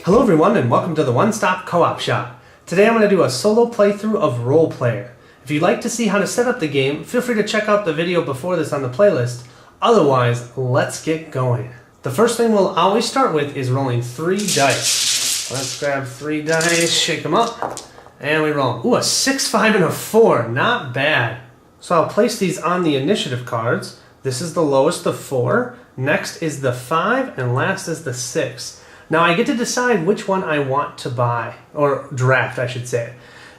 Hello everyone and welcome to the One Stop Co-op Shop. Today I'm going to do a solo playthrough of Role Player. If you'd like to see how to set up the game, feel free to check out the video before this on the playlist. Otherwise, let's get going. The first thing we'll always start with is rolling 3 dice. Let's grab 3 dice, shake them up, and we roll. Ooh, a 6, 5, and a 4. Not bad. So I'll place these on the initiative cards. This is the lowest of 4. Next is the 5, and last is the 6. Now I get to decide which one I want to buy, or draft I should say.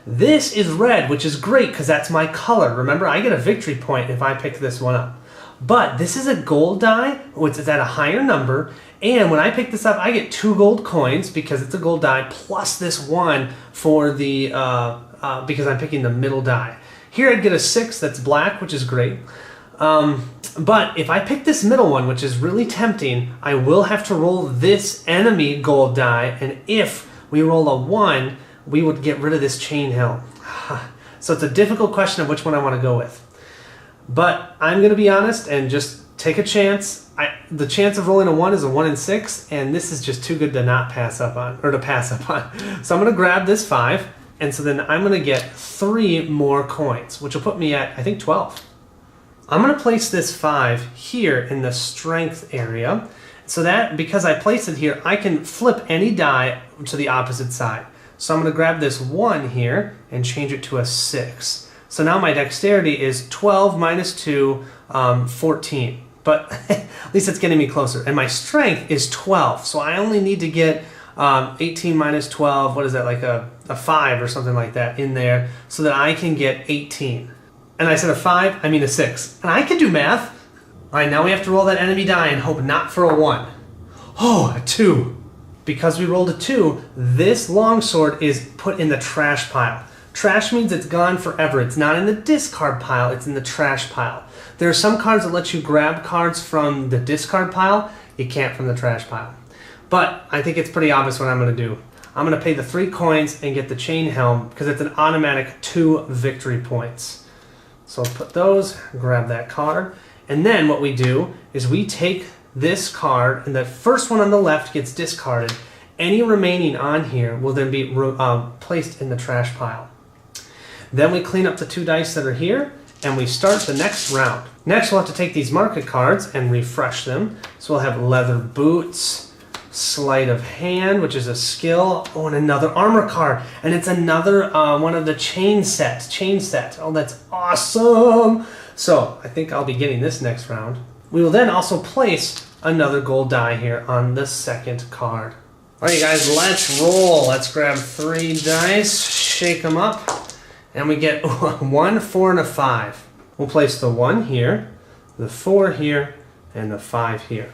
This is red, which is great because that's my color. Remember, I get a victory point if I pick this one up. But this is a gold die, which is at a higher number, and when I pick this up I get 2 gold coins because it's a gold die, plus this one for the, because I'm picking the middle die. Here I'd get a 6 that's black, which is great. But if I pick this middle one, which is really tempting, I will have to roll this enemy gold die, and if we roll a 1, we would get rid of this chain helm. So it's a difficult question of which one I want to go with. But I'm going to be honest and just take a chance. The chance of rolling a 1 is a 1 in 6, and this is just too good to not pass up on, or to pass up on. So I'm going to grab this 5, and so then I'm going to get 3 more coins, which will put me at, I think, 12. I'm going to place this 5 here in the strength area, so that because I place it here, I can flip any die to the opposite side. So I'm going to grab this 1 here and change it to a 6. So now my dexterity is 12 minus 2, 14. But at least it's getting me closer. And my strength is 12, so I only need to get 18 minus 12, what is that, like a 5 or something like that in there, so that I can get 18. And I said a 5, I mean a 6. And I can do math. All right, now we have to roll that enemy die and hope not for a 1. Oh, a 2. Because we rolled a 2, this longsword is put in the trash pile. Trash means it's gone forever. It's not in the discard pile, it's in the trash pile. There are some cards that let you grab cards from the discard pile. You can't from the trash pile. But I think it's pretty obvious what I'm going to do. I'm going to pay the 3 coins and get the chain helm because it's an automatic 2 victory points. So I'll put those, grab that card, and then what we do is we take this card, and the first one on the left gets discarded. Any remaining on here will then be placed in the trash pile. Then we clean up the 2 dice that are here, and we start the next round. Next we'll have to take these market cards and refresh them. So we'll have leather boots, sleight of hand, which is a skill. Oh, and another armor card, and it's another one of the chain set. Oh, that's awesome. So I think I'll be getting this next round. We will then also place another gold die here on the second card. All right, you guys, let's roll. Let's grab 3 dice, shake them up, and we get 1, 4, and a 5. We'll place the 1 here, the 4 here, and the 5 here.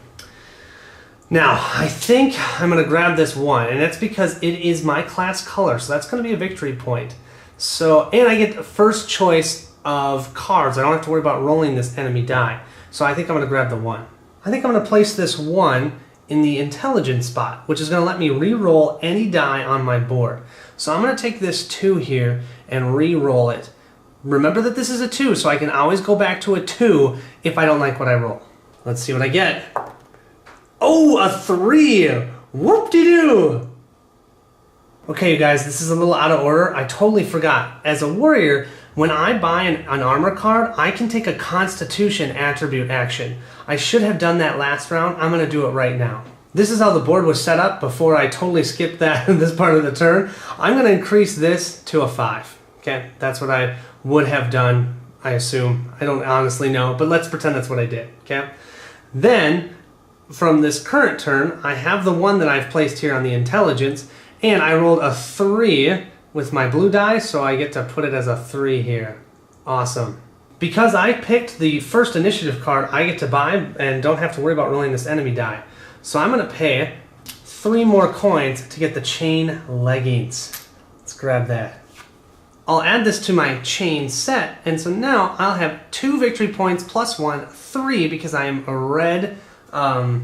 Now, I think I'm going to grab this 1, and that's because it is my class color, so that's going to be a victory point. So, and I get the first choice of cards. I don't have to worry about rolling this enemy die. So I think I'm going to grab the 1. I think I'm going to place this 1 in the intelligence spot, which is going to let me re-roll any die on my board. So I'm going to take this 2 here and re-roll it. Remember that this is a 2, so I can always go back to a 2 if I don't like what I roll. Let's see what I get. Oh, a 3! Whoop-de-doo! Okay, you guys, this is a little out of order. I totally forgot. As a warrior, when I buy an armor card, I can take a Constitution attribute action. I should have done that last round. I'm going to do it right now. This is how the board was set up before I totally skipped this part of the turn. I'm going to increase this to a 5. Okay, that's what I would have done, I assume. I don't honestly know, but let's pretend that's what I did. Okay, then from this current turn, I have the 1 that I've placed here on the intelligence, and I rolled a 3 with my blue die, so I get to put it as a 3 here. Awesome. Because I picked the first initiative card, I get to buy and don't have to worry about rolling this enemy die. So I'm going to pay 3 more coins to get the chain leggings. Let's grab that. I'll add this to my chain set, and so now I'll have 2 victory points plus 1, 3, because I am a red. I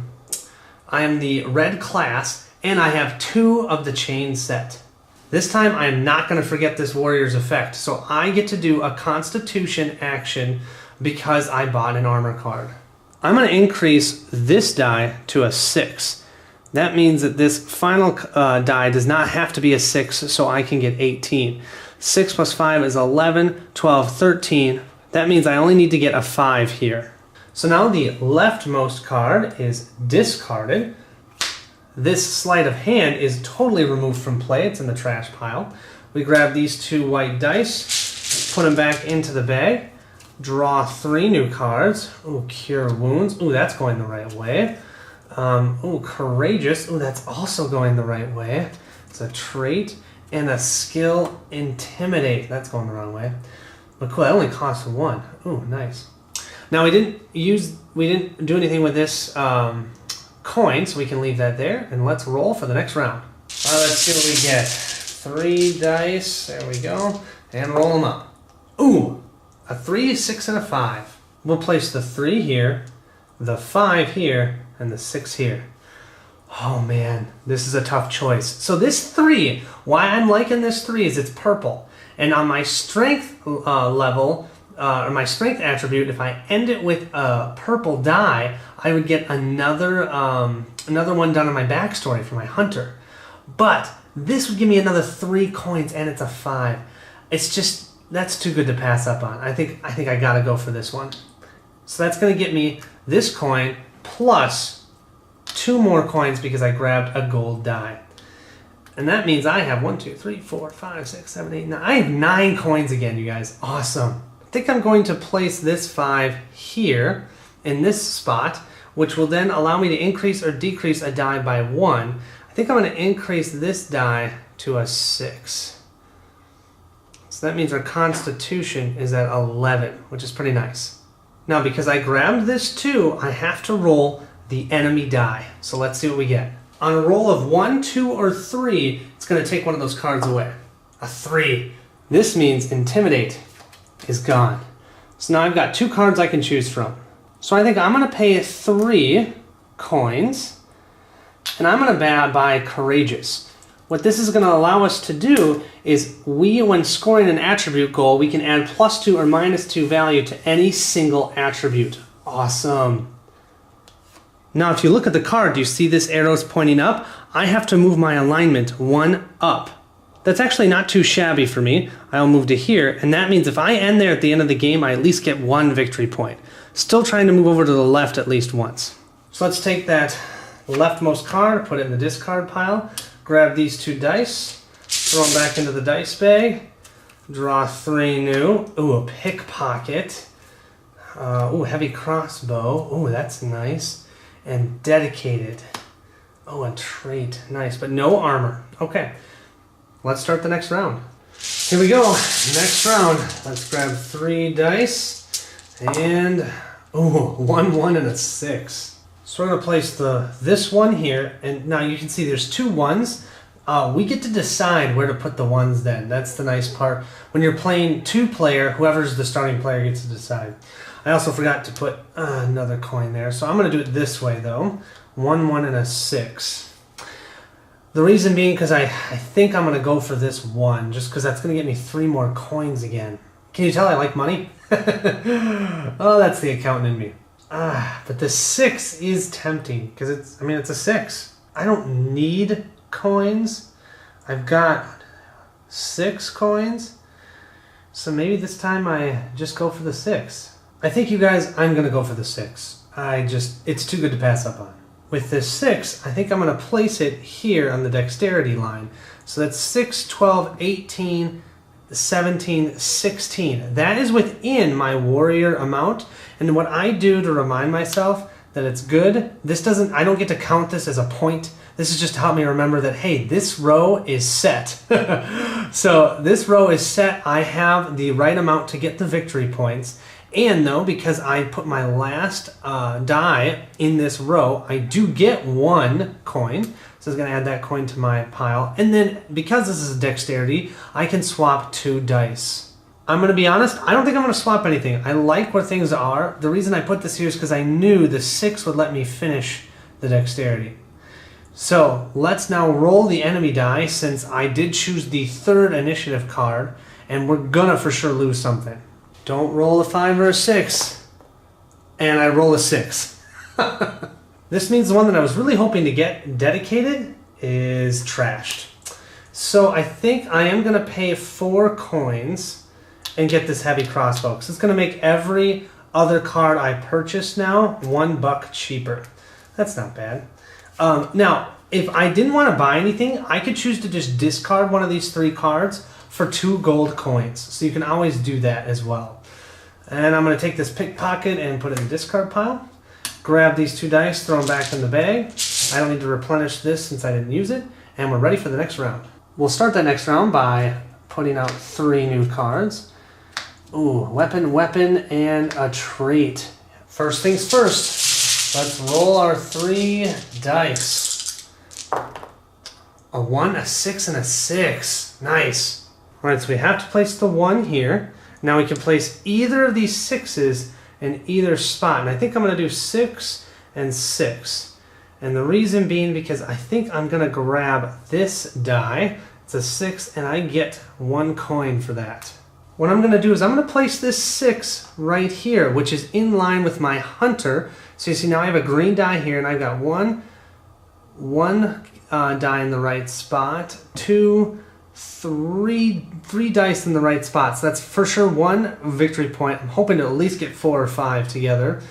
am the red class, and I have 2 of the chain set. This time I am not going to forget this warrior's effect, so I get to do a Constitution action because I bought an armor card. I'm going to increase this die to a 6. That means that this final die does not have to be a 6, so I can get 18. 6 plus 5 is 11, 12, 13. That means I only need to get a 5 here. So now the leftmost card is discarded. This sleight of hand is totally removed from play. It's in the trash pile. We grab these 2 white dice, put them back into the bag, draw 3 new cards. Ooh, Cure Wounds. Ooh, that's going the right way. Ooh, Courageous. Ooh, that's also going the right way. It's a trait. And a skill, Intimidate. That's going the wrong way. But cool, that only costs 1. Ooh, nice. Now we didn't do anything with this coin, so we can leave that there. And let's roll for the next round. All right, let's see what we get. 3 dice. There we go. And roll them up. Ooh, a 3, 6, and a 5. We'll place the 3 here, the 5 here, and the 6 here. Oh man, this is a tough choice. So this 3, why I'm liking this 3 is it's purple. And on my strength level, or my strength attribute, if I end it with a purple die, I would get another one done on my backstory for my hunter. But this would give me another 3 coins, and it's a 5. It's just, that's too good to pass up on. I think I gotta go for this one. So that's gonna get me this coin plus 2 more coins because I grabbed a gold die. And that means I have 1, 2, 3, 4, 5, 6, 7, 8, 9. I have 9 coins again, you guys. Awesome. I think I'm going to place this 5 here in this spot, which will then allow me to increase or decrease a die by 1. I think I'm going to increase this die to a 6. So that means our Constitution is at 11, which is pretty nice. Now, because I grabbed this 2, I have to roll the enemy die. So let's see what we get. On a roll of 1, 2, or 3, it's going to take one of those cards away. A 3. This means Intimidate is gone. So now I've got 2 cards I can choose from. So I think I'm going to pay 3 coins, and I'm going to buy Courageous. What this is going to allow us to do is when scoring an attribute goal, we can add +2 or -2 value to any single attribute. Awesome. Now, if you look at the card, do you see this arrows pointing up? I have to move my alignment 1 up. That's actually not too shabby for me. I'll move to here, and that means if I end there at the end of the game, I at least get 1 victory point. Still trying to move over to the left at least once. So let's take that leftmost card, put it in the discard pile, grab these 2 dice, throw them back into the dice bag, draw 3 new. Ooh, a pickpocket. Ooh, heavy crossbow. Ooh, that's nice. And Dedicated. Oh, a trait. Nice, but no armor. Okay, let's start the next round. Here we go. Next round. Let's grab 3 dice. And, ooh, 1, 1, and a 6. So we're going to place this one here. And now you can see there's 2 1s. We get to decide where to put the 1s then. That's the nice part. When you're playing 2-player, whoever's the starting player gets to decide. I also forgot to put another coin there, so I'm going to do it this way, though. 1, 1, and a 6. The reason being because I think I'm going to go for this 1, just because that's going to get me 3 more coins again. Can you tell I like money? Oh, that's the accountant in me. But the 6 is tempting, because it's a 6. I don't need coins. I've got 6 coins, so maybe this time I just go for the 6. I think, you guys, I'm going to go for the 6. It's too good to pass up on. With this 6, I think I'm going to place it here on the dexterity line. So that's 6, 12, 18, 17, 16. That is within my warrior amount. And what I do to remind myself that it's good, I don't get to count this as a point. This is just to help me remember that, hey, this row is set. So this row is set. I have the right amount to get the victory points. And though, because I put my last die in this row, I do get 1 coin. So I'm going to add that coin to my pile. And then, because this is a dexterity, I can swap 2 dice. I'm going to be honest, I don't think I'm going to swap anything. I like where things are. The reason I put this here is because I knew the 6 would let me finish the dexterity. So let's now roll the enemy die, since I did choose the 3rd initiative card, and we're going to for sure lose something. Don't roll a 5 or a 6. And I roll a 6. This means the one that I was really hoping to get dedicated is trashed. So I think I am going to pay 4 coins and get this heavy crossbow, because it's going to make every other card I purchase now $1 cheaper. That's not bad. Now, if I didn't want to buy anything, I could choose to just discard one of these 3 cards for 2 gold coins. So you can always do that as well. And I'm going to take this pickpocket and put it in the discard pile. Grab these 2 dice, throw them back in the bag. I don't need to replenish this since I didn't use it. And we're ready for the next round. We'll start that next round by putting out 3 new cards. Ooh, weapon, and a trait. First things first, let's roll our 3 dice. A 1, a 6, and a 6. Nice. All right, so we have to place the 1 here. Now we can place either of these 6s in either spot. And I think I'm going to do 6 and 6. And the reason being because I think I'm going to grab this die. It's a 6, and I get 1 coin for that. What I'm going to do is I'm going to place this 6 right here, which is in line with my hunter. So you see now I have a green die here, and I've got one die in the right spot, 2, 3 dice in the right spot. So that's for sure 1 victory point. I'm hoping to at least get 4 or 5 together.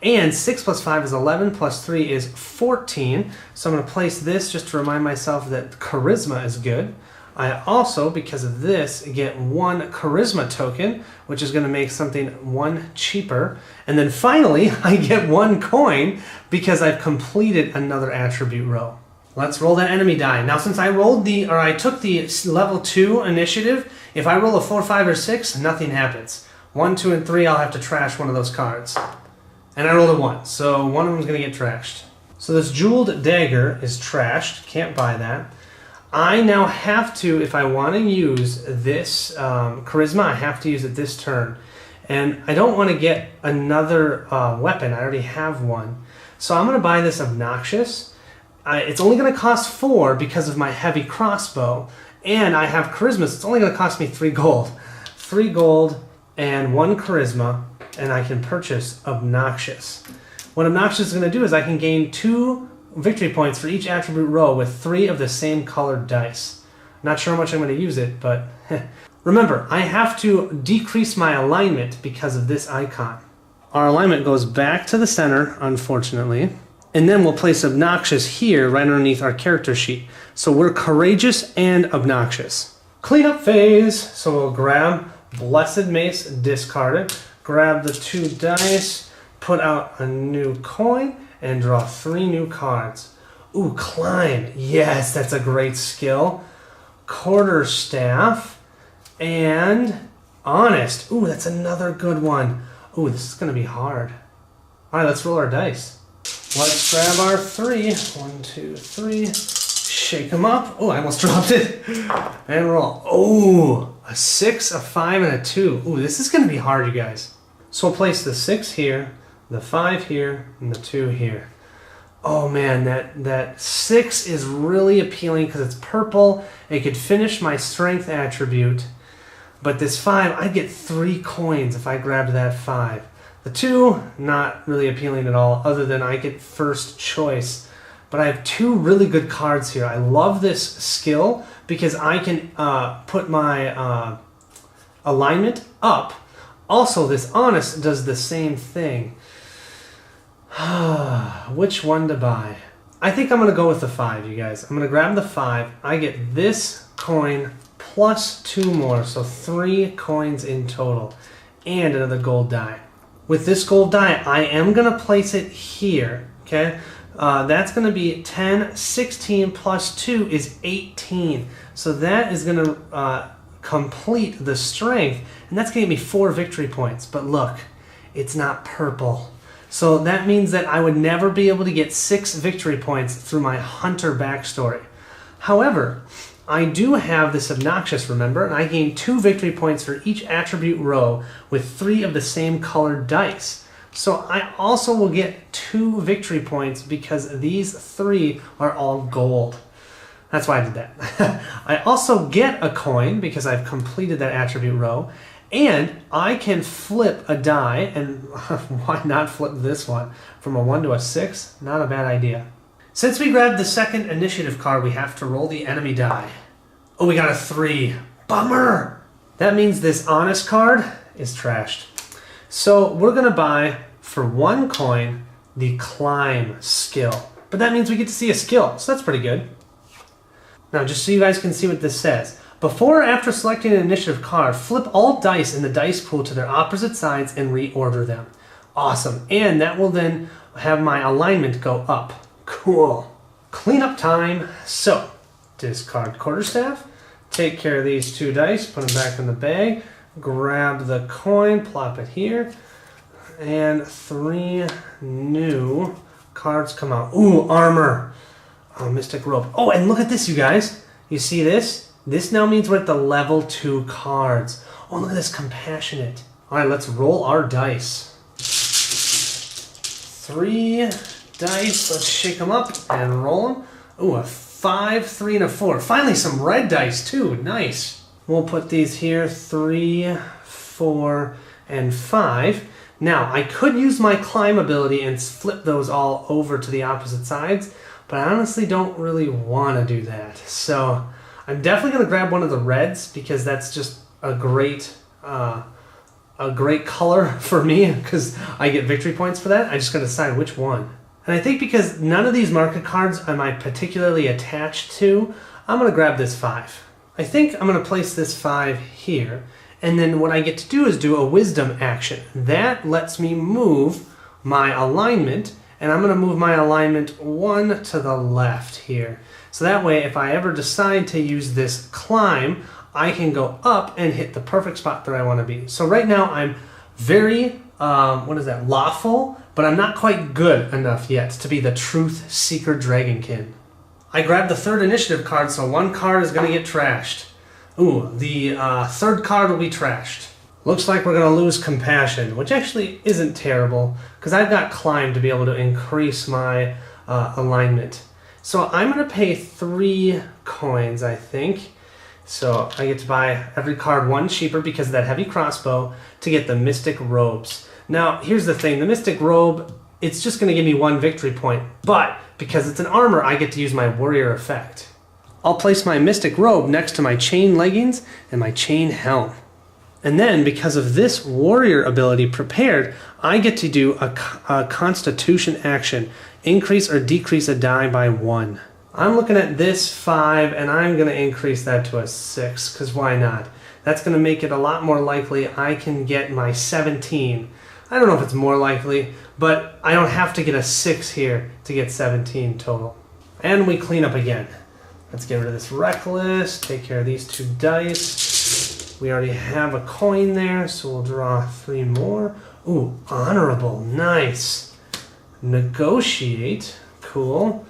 And 6 plus 5 is 11, plus 3 is 14. So I'm going to place this just to remind myself that charisma is good. I also, because of this, get 1 charisma token, which is going to make something 1 cheaper. And then finally, I get 1 coin because I've completed another attribute row. Let's roll that enemy die. Now, since I took the level 2 initiative, if I roll a 4, 5, or 6, nothing happens. 1, 2, and 3, I'll have to trash one of those cards. And I rolled a 1, so one of them is going to get trashed. So this jeweled dagger is trashed. Can't buy that. I now have to, if I want to use this charisma, I have to use it this turn. And I don't want to get another weapon. I already have one. So I'm going to buy this obnoxious. It's only going to cost 4 because of my heavy crossbow. And I have charisma, so it's only going to cost me 3 gold. 3 gold and 1 charisma, and I can purchase obnoxious. What obnoxious is going to do is I can gain 2 victory points for each attribute row with 3 of the same colored dice. Not sure how much I'm going to use it, but remember, I have to decrease my alignment because of this icon. Our alignment goes back to the center, unfortunately, and then we'll place obnoxious here right underneath our character sheet. So we're courageous and obnoxious. Cleanup phase. So we'll grab Blessed Mace, discard it, grab the 2 dice, put out a new coin, and draw 3 new cards. Ooh, climb. Yes, that's a great skill. Quarterstaff and honest. Ooh, that's another good one. Ooh, this is going to be hard. All right, let's roll our dice. Let's grab our 3. 1, 2, 3. Shake them up. Oh, I almost dropped it. And roll. Oh, a 6, a 5, and a 2. Ooh, this is going to be hard, you guys. So we'll place the 6 here, the 5 here, and the 2 here. Oh man, that 6 is really appealing because it's purple. It could finish my strength attribute. But this 5, I'd get 3 coins if I grabbed that 5. The 2, not really appealing at all, other than I get first choice. But I have 2 really good cards here. I love this skill because I can put my alignment up. Also, this honest does the same thing. Which one to buy? I think I'm going to go with the 5, you guys. I'm going to grab the 5. I get this coin plus 2 more, so 3 coins in total. And another gold die. With this gold die, I am going to place it here, okay? That's going to be 10, 16 plus 2 is 18. So that is going to complete the strength, and that's going to give me 4 victory points. But look, it's not purple. So that means that I would never be able to get 6 victory points through my hunter backstory. However, I do have this obnoxious, remember, and I gain 2 victory points for each attribute row with 3 of the same colored dice. So I also will get 2 victory points because these 3 are all gold. That's why I did that. I also get a coin because I've completed that attribute row, And I can flip a die, and why not flip this one? From a 1 to a 6? Not a bad idea. Since we grabbed the second initiative card, we have to roll the enemy die. Oh, we got a 3. Bummer! That means this honest card is trashed. So we're going to buy, for 1 coin, the climb skill. But that means we get to see a skill, so that's pretty good. Now, just so you guys can see what this says. Before or after selecting an initiative card, flip all dice in the dice pool to their opposite sides and reorder them. Awesome. And that will then have my alignment go up. Cool. Cleanup time. So, discard quarterstaff. Take care of these 2 dice. Put them back in the bag. Grab the coin. Plop it here. And 3 new cards come out. Ooh, armor. Oh, Mystic Robe. Oh, and look at this, you guys. You see this? This now means we're at the level 2 cards. Oh, look at this, Compassionate. All right, let's roll our dice. 3 dice. Let's shake them up and roll them. Ooh, a 5, 3, and a 4. Finally, some red dice, too. Nice. We'll put these here. 3, 4, and 5. Now, I could use my climb ability and flip those all over to the opposite sides, but I honestly don't really want to do that. So I'm definitely going to grab one of the reds because that's just a great color for me because I get victory points for that. I just got to decide which one. And I think because none of these market cards am I particularly attached to, I'm going to grab this 5. I think I'm going to place this 5 here. And then what I get to do is do a wisdom action. That lets me move my alignment, and I'm going to move my alignment 1 to the left here. So that way, if I ever decide to use this climb, I can go up and hit the perfect spot that I want to be. So right now, I'm very, lawful, but I'm not quite good enough yet to be the Truth Seeker Dragonkin. I grabbed the 3rd initiative card, so 1 card is going to get trashed. Ooh, the 3rd card will be trashed. Looks like we're going to lose Compassion, which actually isn't terrible, because I've got Climb to be able to increase my alignment. So I'm going to pay 3 coins, I think. So I get to buy every card 1 cheaper because of that heavy crossbow to get the Mystic Robes. Now, here's the thing. The Mystic Robe, it's just going to give me 1 victory point, but because it's an armor, I get to use my Warrior effect. I'll place my Mystic Robe next to my chain leggings and my chain helm. And then, because of this warrior ability prepared, I get to do a Constitution action. Increase or decrease a die by 1. I'm looking at this 5, and I'm going to increase that to a 6, because why not? That's going to make it a lot more likely I can get my 17. I don't know if it's more likely, but I don't have to get a 6 here to get 17 total. And we clean up again. Let's get rid of this Reckless, take care of these 2 dice. We already have a coin there, so we'll draw 3 more. Ooh, Honorable, nice. Negotiate, cool.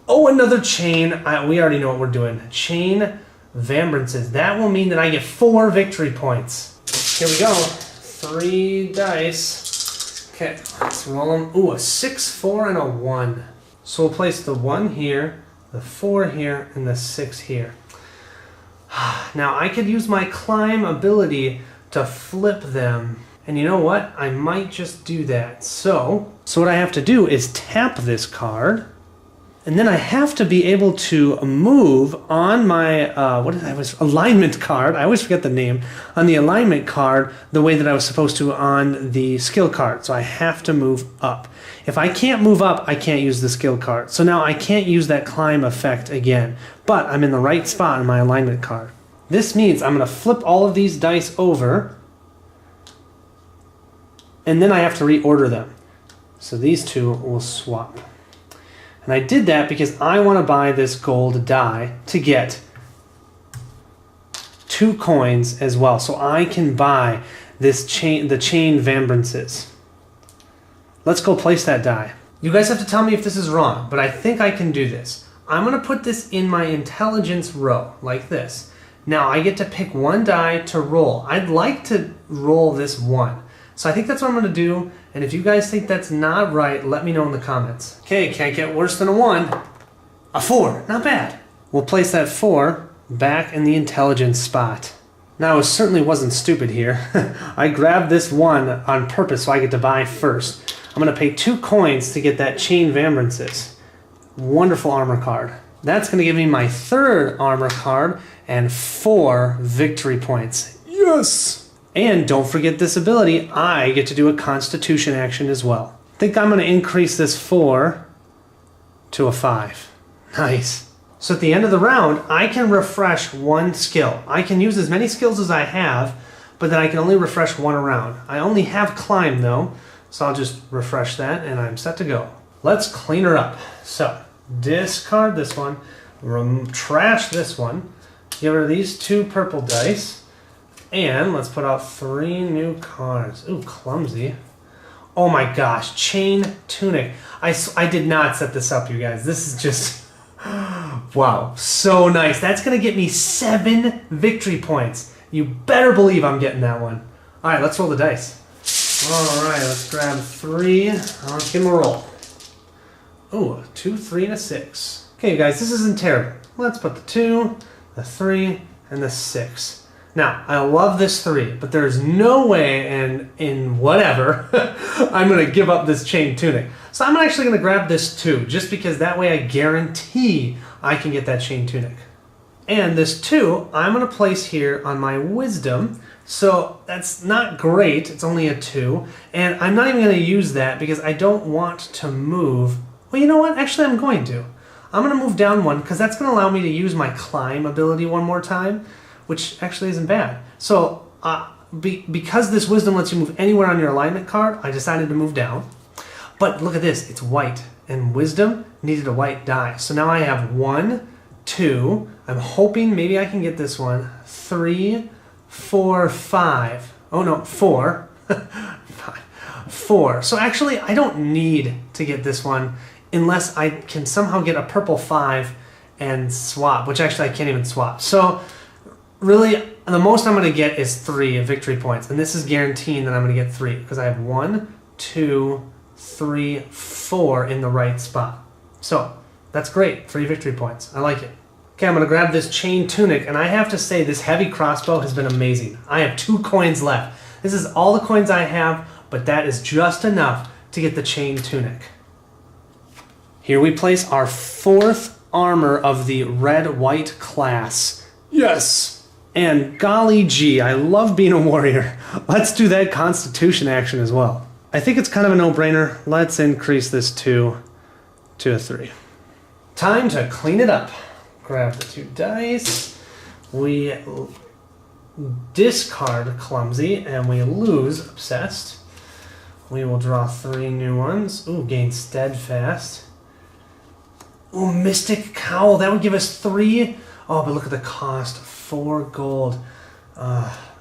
Oh, another chain. We already know what we're doing. Chain Vambrances. That will mean that I get 4 victory points. Here we go. 3 dice. Okay, let's roll them. Ooh, a 6, 4, and a 1. So we'll place the 1 here, the 4 here, and the 6 here. Now, I could use my Climb ability to flip them. And you know what? I might just do that. So what I have to do is tap this card. And then I have to be able to move on my, alignment card. I always forget the name. On the alignment card, the way that I was supposed to on the skill card. So I have to move up. If I can't move up, I can't use the skill card. So now I can't use that climb effect again. But I'm in the right spot on my alignment card. This means I'm going to flip all of these dice over. And then I have to reorder them. So these 2 will swap. And I did that because I want to buy this gold die to get 2 coins as well. So I can buy this the chain Vambrances. Let's go place that die. You guys have to tell me if this is wrong, but I think I can do this. I'm going to put this in my intelligence row, like this. Now I get to pick 1 die to roll. I'd like to roll this 1. So I think that's what I'm going to do, and if you guys think that's not right, let me know in the comments. Okay, can't get worse than a 1. A 4, not bad. We'll place that 4 back in the intelligence spot. Now, it certainly wasn't stupid here. I grabbed this one on purpose so I get to buy first. I'm going to pay 2 coins to get that Chain Vambrances. Wonderful armor card. That's going to give me my 3rd armor card and 4 victory points. Yes! And don't forget this ability, I get to do a Constitution action as well. I think I'm going to increase this 4 to a 5. Nice. So at the end of the round, I can refresh 1 skill. I can use as many skills as I have, but then I can only refresh 1 a round. I only have Climb though, so I'll just refresh that and I'm set to go. Let's clean her up. So, discard this one, trash this one, get rid of these 2 purple dice, and let's put out 3 new cards. Ooh, clumsy. Oh my gosh, Chain Tunic. I did not set this up, you guys. This is just... wow, so nice. That's going to get me 7 victory points. You better believe I'm getting that one. All right, let's roll the dice. All right, let's grab 3. Let's give them a roll. Ooh, 2, 3, and a 6. Okay, you guys, this isn't terrible. Let's put the 2, the 3, and the 6. Now, I love this 3, but there's no way in whatever I'm going to give up this Chain Tunic. So I'm actually going to grab this 2, just because that way I guarantee I can get that Chain Tunic. And this 2, I'm going to place here on my Wisdom. So that's not great. It's only a 2. And I'm not even going to use that because I don't want to move. Well, you know what? Actually, I'm going to. I'm going to move down 1 because that's going to allow me to use my Climb ability one more time, which actually isn't bad. So because this Wisdom lets you move anywhere on your alignment card, I decided to move down. But look at this, it's white, and Wisdom needed a white die. So now I have 1, 2, I'm hoping maybe I can get this one, 3, 4, 5. Oh no, 4. 4. So actually, I don't need to get this one unless I can somehow get a purple 5 and swap, which actually I can't even swap. So really, the most I'm going to get is 3 victory points, and this is guaranteeing that I'm going to get 3 because I have 1, 2, 3, 4 in the right spot. So that's great, 3 victory points. I like it. Okay, I'm going to grab this Chain Tunic, and I have to say this heavy crossbow has been amazing. I have 2 coins left. This is all the coins I have, but that is just enough to get the Chain Tunic. Here we place our 4th armor of the red-white class. Yes! And golly gee, I love being a warrior. Let's do that Constitution action as well. I think it's kind of a no-brainer. Let's increase this 2 to a 3. Time to clean it up. Grab the 2 dice. We discard Clumsy and we lose Obsessed. We will draw 3 new ones. Ooh, gain Steadfast. Ooh, Mystic Cowl. That would give us 3. Oh, but look at the cost. 4 gold.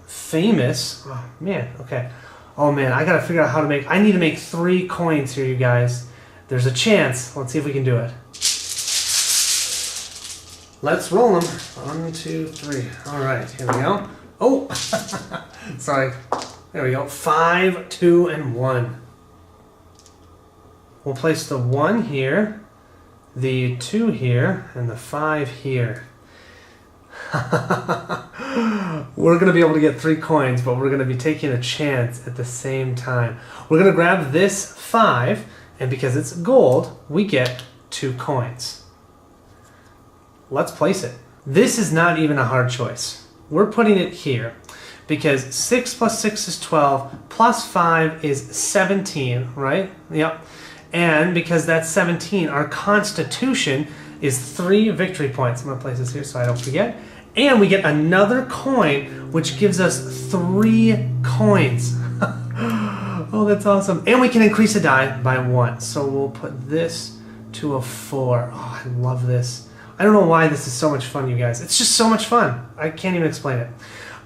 Famous. Oh, man, okay. Oh, man, I gotta figure out how to make... I need to make 3 coins here, you guys. There's a chance. Let's see if we can do it. Let's roll them. 1, 2, 3. All right, here we go. Oh, sorry. There we go. 5, 2, and 1. We'll place the 1 here, the 2 here, and the 5 here. We're going to be able to get 3 coins, but we're going to be taking a chance at the same time. We're going to grab this 5, and because it's gold, we get 2 coins. Let's place it. This is not even a hard choice. We're putting it here because 6 plus 6 is 12, plus 5 is 17, right? Yep. And because that's 17, our Constitution is 3 victory points. I'm going to place this here so I don't forget. And we get another coin, which gives us 3 coins. Oh, that's awesome. And we can increase a die by 1. So we'll put this to a 4. Oh, I love this. I don't know why this is so much fun, you guys. It's just so much fun. I can't even explain it.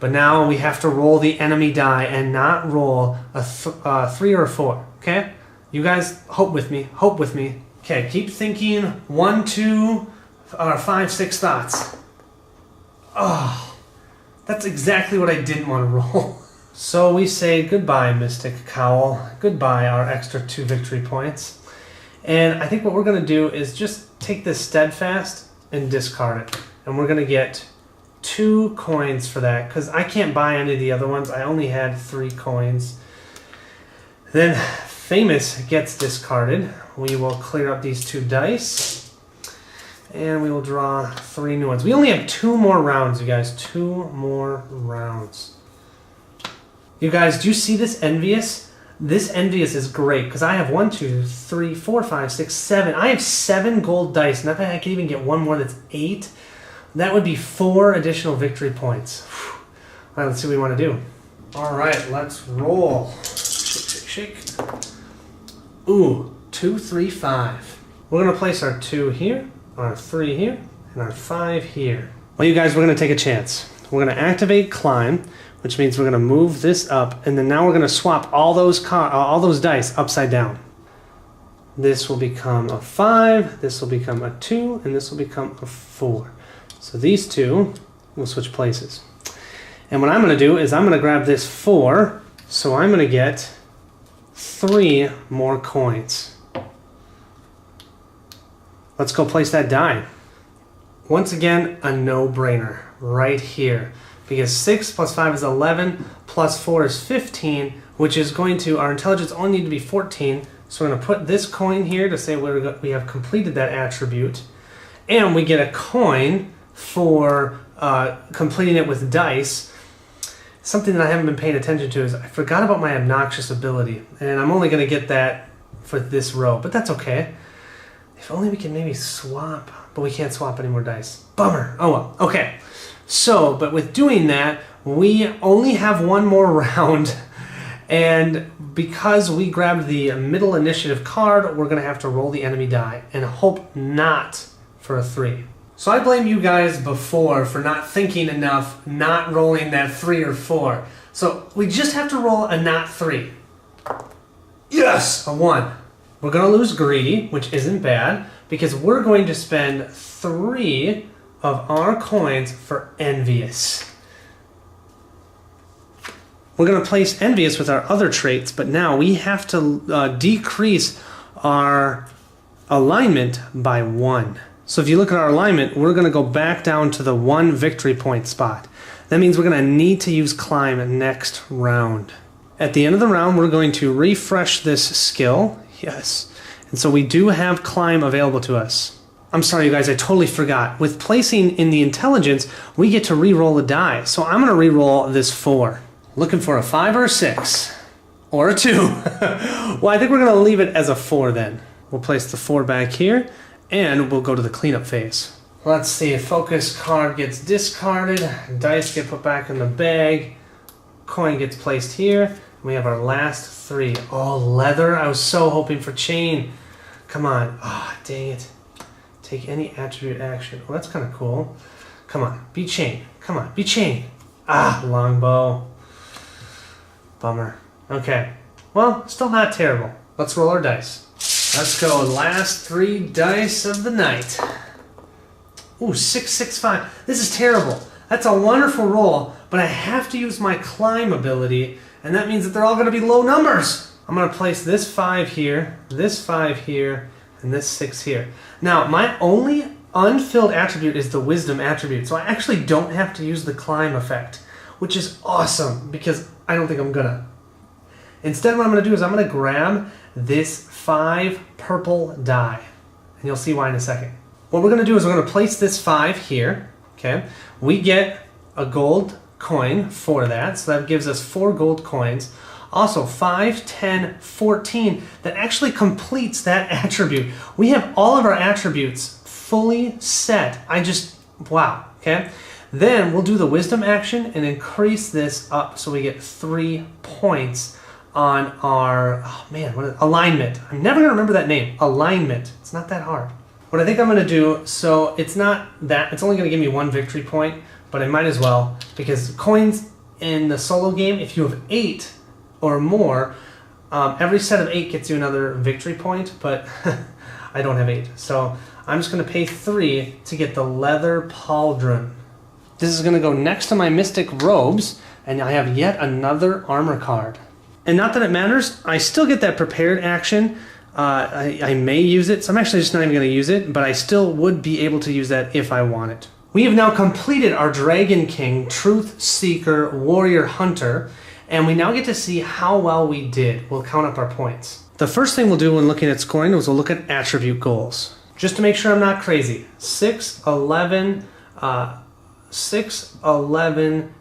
But now we have to roll the enemy die and not roll a 3 or a 4, okay? You guys, hope with me. Hope with me. Okay, keep thinking 1, 2, or 5, 6 thoughts. Oh, that's exactly what I didn't want to roll. So we say goodbye, Mystic Cowl. Goodbye, our extra 2 victory points. And I think what we're going to do is just take this Steadfast and discard it. And we're going to get 2 coins for that because I can't buy any of the other ones. I only had 3 coins. Then Famous gets discarded. We will clear up these 2 dice. And we will draw 3 new ones. We only have 2 more rounds, you guys. 2 more rounds. You guys, do you see this Envious? This Envious is great because I have 1, 2, 3, 4, 5, 6, 7. I have 7 gold dice. Not that I can even get one more that's 8. That would be 4 additional victory points. All right, let's see what we want to do. All right, let's roll. Shake, shake, shake. Ooh, 2, 3, 5. We're going to place our 2 here, our 3 here, and our 5 here. Well, you guys, we're going to take a chance. We're going to activate Climb, which means we're going to move this up, and then now we're going to swap all those dice upside down. This will become a 5, this will become a 2, and this will become a 4. So these 2 will switch places. And what I'm going to do is I'm going to grab this 4, so I'm going to get 3 more coins. Let's go place that die. Once again, a no-brainer right here. Because 6 plus 5 is 11, plus 4 is 15, which is going to, our intelligence only need to be 14. So we're going to put this coin here to say we have completed that attribute. And we get a coin for completing it with dice. Something that I haven't been paying attention to is I forgot about my obnoxious ability. And I'm only going to get that for this row, but that's okay. If only we can maybe swap, but we can't swap any more dice. Bummer. Oh well, okay. So, but with doing that, we only have 1 more round, and because we grabbed the middle initiative card, we're going to have to roll the enemy die and hope not for a 3. So I blame you guys before for not thinking enough, not rolling that 3 or 4. So we just have to roll a not 3. Yes! A 1. We're going to lose Greedy, which isn't bad, because we're going to spend 3 of our coins for Envious. We're going to place Envious with our other traits, but now we have to decrease our alignment by 1. So if you look at our alignment, we're going to go back down to the 1 victory point spot. That means we're going to need to use Climb next round. At the end of the round, we're going to refresh this skill. Yes. And so we do have Climb available to us. I'm sorry, you guys, I totally forgot. With placing in the intelligence, we get to re-roll a die. So I'm going to re-roll this 4. Looking for a 5 or a 6. Or a 2. Well, I think we're going to leave it as a 4 then. We'll place the 4 back here, and we'll go to the cleanup phase. Let's see, a focus card gets discarded, dice get put back in the bag, coin gets placed here. We have our last 3. Oh, leather. I was so hoping for chain. Come on. Ah, oh, dang it. Take any attribute action. Oh, that's kind of cool. Come on. Be chain. Come on. Be chain. Ah, longbow. Bummer. Okay. Well, still not terrible. Let's roll our dice. Let's go. Last 3 dice of the night. Ooh, 6, 6, 5. This is terrible. That's a wonderful roll, but I have to use my Climb ability, and that means that they're all going to be low numbers. I'm going to place this 5 here, this 5 here, and this 6 here. Now, my only unfilled attribute is the Wisdom attribute, so I actually don't have to use the Climb effect, which is awesome, because I don't think I'm going to. Instead, what I'm going to do is I'm going to grab this 5 purple die, and you'll see why in a second. What we're going to do is we're going to place this 5 here, okay? We get a gold coin for that, so that gives us 4 gold coins. Also 5, 10, 14, that actually completes that attribute. We have all of our attributes fully set. Wow, okay? Then we'll do the Wisdom action and increase this up so we get 3 points on our, alignment. I'm never gonna remember that name, alignment. It's not that hard. What I think I'm gonna do, so it's not that, it's only gonna give me 1 victory point, but I might as well, because coins in the solo game, if you have 8 or more, every set of 8 gets you another victory point, but I don't have 8. So I'm just going to pay 3 to get the leather pauldron. This is going to go next to my mystic robes, and I have yet another armor card. And not that it matters, I still get that prepared action. I may use it, so I'm actually just not even going to use it, but I still would be able to use that if I want it. We have now completed our DragonKin, Truth Seeker, Warrior Hunter, and we now get to see how well we did. We'll count up our points. The first thing we'll do when looking at scoring is we'll look at attribute goals. Just to make sure I'm not crazy. 6, 11,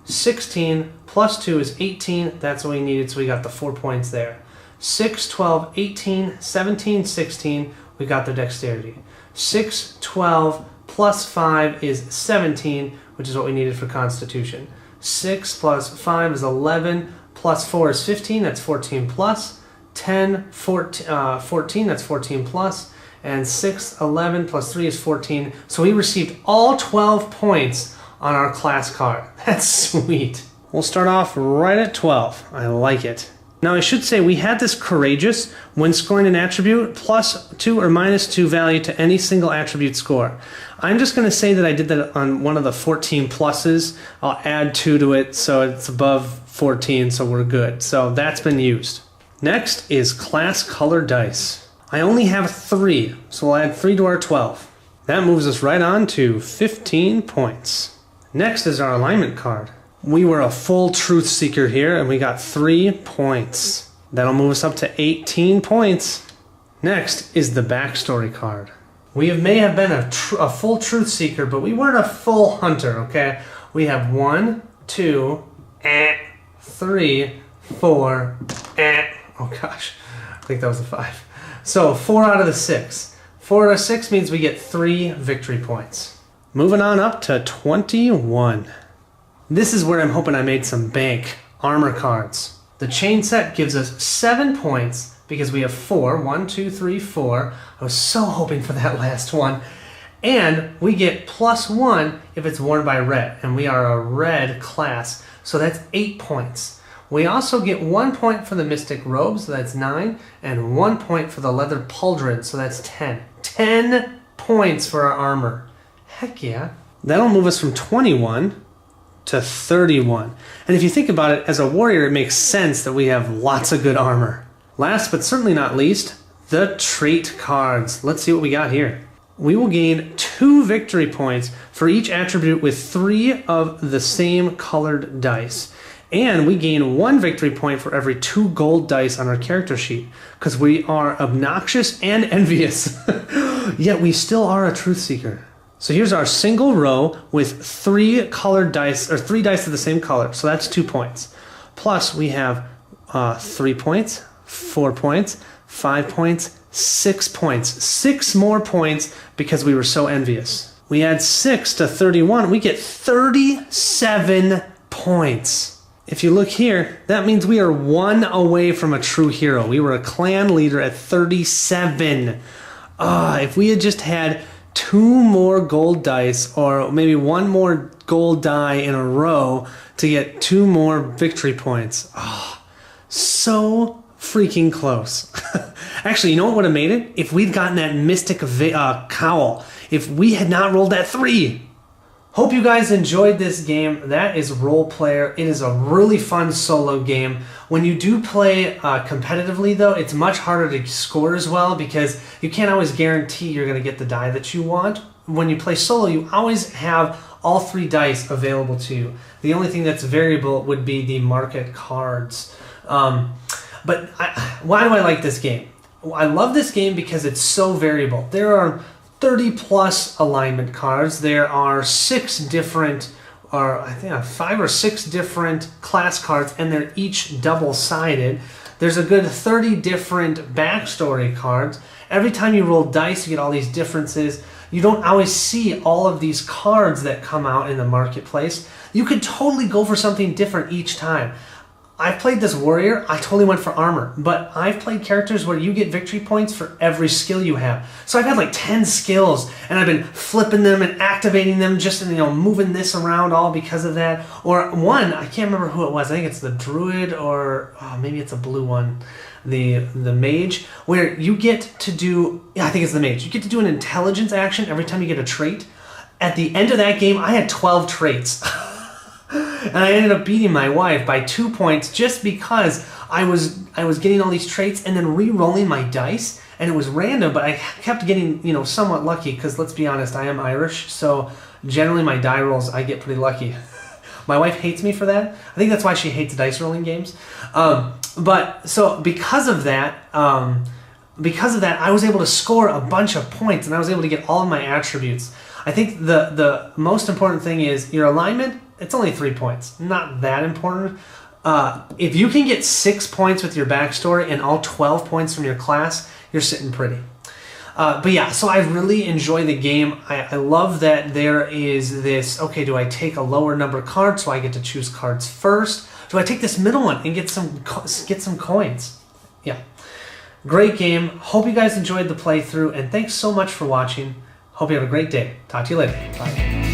16, plus 2 is 18. That's what we needed, so we got the 4 points there. 6, 12, 18, 17, 16, we got the dexterity. 6, 12, plus 5 is 17, which is what we needed for constitution. 6 plus 5 is 11, plus 4 is 15, that's 14 plus. 10, 14, that's 14 plus. And 6, 11 plus 3 is 14. So we received all 12 points on our class card. That's sweet. We'll start off right at 12. I like it. Now I should say we had this courageous when scoring an attribute plus 2 or minus 2 value to any single attribute score. I'm just going to say that I did that on one of the 14 pluses. I'll add 2 to it so it's above 14, so we're good. So that's been used. Next is class color dice. I only have 3, so we'll add 3 to our 12. That moves us right on to 15 points. Next is our alignment card. We were a full Truth Seeker here, and we got 3 points. That'll move us up to 18 points. Next is the backstory card. We may have been a full Truth Seeker, but we weren't a full Hunter, okay? We have 1, 2, 3, 4, oh gosh, I think that was a 5. So 4 out of the 6. 4 out of 6 means we get 3 victory points. Moving on up to 21. This is where I'm hoping I made some bank. Armor cards. The chain set gives us 7 points because we have 4. 1, 2, 3, 4. I was so hoping for that last one. And we get plus 1 if it's worn by red. And we are a red class. So that's 8 points. We also get 1 point for the Mystic Robe, so that's 9. And 1 point for the Leather Pauldron, so that's 10. 10 points for our armor. Heck yeah. That'll move us from 21 to 31. And if you think about it, as a warrior, it makes sense that we have lots of good armor. Last but certainly not least, the trait cards. Let's see what we got here. We will gain 2 victory points for each attribute with 3 of the same colored dice. And we gain 1 victory point for every 2 gold dice on our character sheet, because we are obnoxious and envious. Yet we still are a Truth Seeker. So here's our single row with 3 colored dice, or 3 dice of the same color. So that's 2 points. Plus we have 3 points, 4 points, 5 points, 6 points. 6 more points because we were so envious. We add 6 to 31. We get 37 points. If you look here, that means we are 1 away from a true hero. We were a clan leader at 37. If we had just had 2 more gold dice, or maybe 1 more gold die in a row to get 2 more victory points. So freaking close. Actually, you know what would have made it? If we'd gotten that Mystic Cowl. If we had not rolled that 3. Hope you guys enjoyed this game. That is Role Player. It is a really fun solo game. When you do play competitively, though, it's much harder to score as well because you can't always guarantee you're going to get the die that you want. When you play solo, you always have all 3 dice available to you. The only thing that's variable would be the market cards. Why do I like this game? I love this game because it's so variable. There are 30 plus alignment cards. There are 6 different, or I think 5 or 6 different class cards, and they're each double-sided. There's a good 30 different backstory cards. Every time you roll dice, you get all these differences. You don't always see all of these cards that come out in the marketplace. You could totally go for something different each time. I've played this warrior, I totally went for armor, but I've played characters where you get victory points for every skill you have. So I've had like 10 skills, and I've been flipping them and activating them, just moving this around all because of that. Or one, I can't remember who it was, I think it's the druid, or maybe it's a blue one, the mage, where you get to do, I think it's the mage, you get to do an intelligence action every time you get a trait. At the end of that game, I had 12 traits. And I ended up beating my wife by 2 points just because I was getting all these traits and then re-rolling my dice, and it was random, but I kept getting somewhat lucky because, let's be honest, I am Irish, so generally my die rolls, I get pretty lucky. My wife hates me for that. I think that's why she hates dice rolling games. But so because of that, I was able to score a bunch of points, and I was able to get all of my attributes. I think the most important thing is your alignment. It's only 3 points, not that important. If you can get 6 points with your backstory and all 12 points from your class, you're sitting pretty. But yeah, so I really enjoy the game. I love that there is this, okay, do I take a lower number card so I get to choose cards first? Do I take this middle one and get some coins? Yeah. Great game. Hope you guys enjoyed the playthrough, and thanks so much for watching. Hope you have a great day. Talk to you later. Bye.